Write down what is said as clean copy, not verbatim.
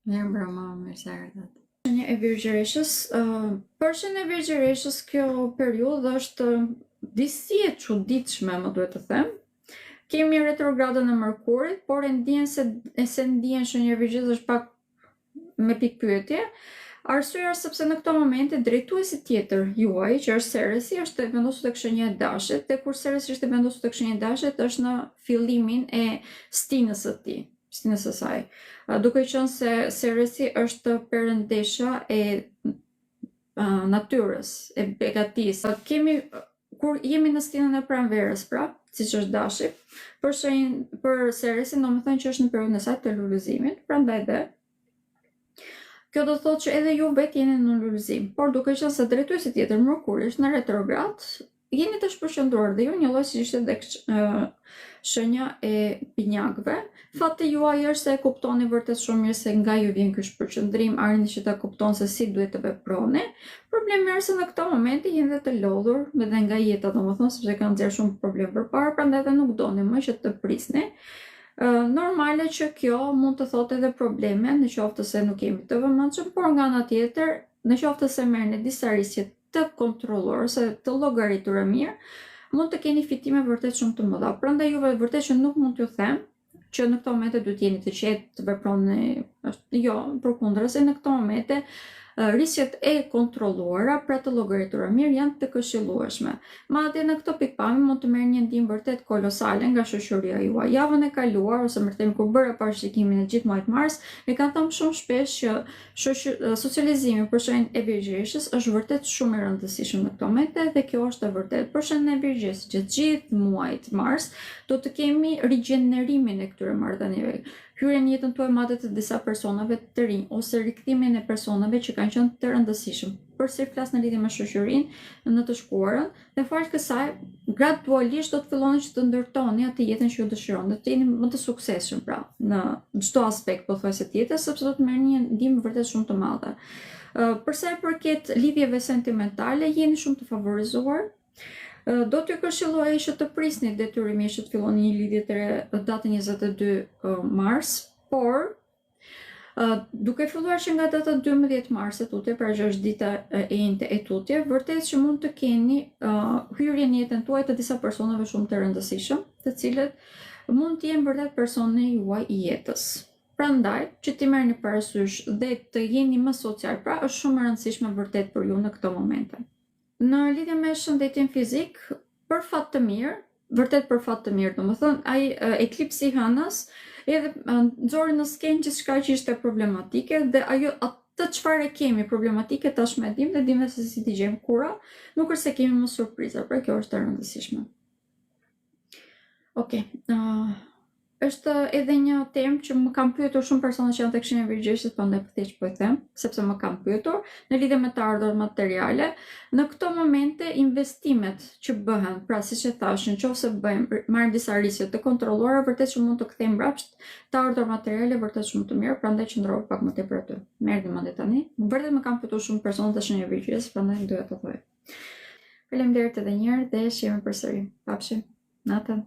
Mirë brama, mirë se erdhët. Shenja e Virgjëreshës, për shenjën e Virgjëreshës kjo periudhë është disi e çuditshme, më duhet të them. Kemi retrogradën e Mërkurit, por e ndjen shenja e Virgjës është pak me pikë pyetje. Arsyeja është sepse në këto momente drejtuesi tjetër juaj, që është Ceresi, është vendosur tek shenja e Dashit, dhe kur Ceresi është vendosur tek shenja e Dashit, është në fillimin e stinës së tij, stinës së saj. Duke qenë se Ceresi është perëndesha e natyrës, e begatisë. Kur jemi në stinën e pranverës, pra, siç është Dashi, për Ceresin, domethënë që është në periudhën e saj të lulëzimit, prandaj dhe kjo do thotë që edhe ju vetë jeni në lulëzim, por duke qenë se drejtuesi tjetër Mërkuri është në retrograd, jeni të shpërqendruar dhe ju një lloj siç ishte tek shenja e binjakëve. Fati juaj është se e kuptoni vërtet shumë mirë se nga ju vjen ky shpërqendrim, arrini që ta kuptoni se si duhet të veproni. Problemi është se në këto momente jeni dhe të lodhur edhe nga jeta, domethënë sepse kanë nxjerrë shumë problem përpara, prandaj edhe nuk doni më që të prisni. Normale që kjo mund të thotë edhe probleme, në qoftë se nuk jemi të vëmendshëm, por nga ana tjetër, në qoftë se merrni disa riske të kontrolluar ose të llogaritura mirë, mund të keni fitime vërtet shumë të mëdha. Prandaj juve vërtet që nuk mund t'ju them që në këto momente duhet jeni të qetë, të veproni, jo, përkundrazi në këto momente risqet e kontrolluara pra të llogaritura mirë janë të këshillueshme. Madje në këtë pikpamje mund të merrni një ndihmë vërtet kolosale nga shoqëria juaj. Javën e kaluar ose më them kur bëra parashikimin e gjithë muajit mars, e kanë thënë shumë shpesh që socializimi për shenjën e Virgjëreshës është vërtet shumë i rëndësishëm në këto momente dhe kjo është e vërtetë. Për shenjën e Virgjës që gjithë muajit mars do të kemi rigjenerimin e këtyre marrëdhënieve. Hyrjen në jetën tuaj madje të disa personave të rinj ose rikthimin e personave që kanë qenë të rëndësishëm. Përse flas në lidhje me shoqërinë në të shkuarën, dhe fal kësaj gradualisht do të filloni që të ndërtoni atë jetën që ju dëshironi, do të jeni më të suksesshëm pra në çdo aspekt pothuajse të jetës, sepse do të merrni një ndihmë vërtet shumë të madhe. Për sa i përket lidhjeve sentimentale, jeni shumë të favorizuar. Do t'ju këshilloja që të prisni detyrimisht që të filloni një lidhje të re datën 22 mars, por duke filluar që nga data 12 mars e tutje, pra që është dita e njëjtë e tutje, vërtet që mund të keni hyrje në jetën tuaj të disa personave shumë të rëndësishëm, të cilët mund të jenë vërtet personi juaj i jetës. Prandaj, që t'i merrni parasysh dhe të jeni më social, pra është shumë e rëndësishme vërtet për ju në këto momente. Në lidhje me shëndetin fizik, për fat të mirë, vërtet për fat të mirë, domethënë ai eklipsi i hënës edhe nxori në skenë gjithçka që ishte problematike dhe ajo atë çfarë kemi problematike tashmë e dim dhe dim se si t'i gjejmë kura, nuk është se kemi më surpriza, pra kjo është e rëndësishme. Okej, është edhe një temë që më kanë pyetur shumë persona që janë tek shenja e Virgjëreshës, prandaj thjesht po e them, sepse më kanë pyetur në lidhje me të ardhurat materiale. Në këto momente investimet që bëhen, pra siç e thash, nëse marrim disa riske të kontrolluara, vërtet që mund të kthejmë mbrapsht të ardhurat materiale vërtet shumë të mirë, prandaj qëndroj pak më tepër aty. Merrni mendje tani. Vërtet më kanë pyetur shumë persona të shenjës e Virgjëreshës, prandaj doja ta thoj. Faleminderit edhe një herë dhe shihemi përsëri. Pafshim. Natën.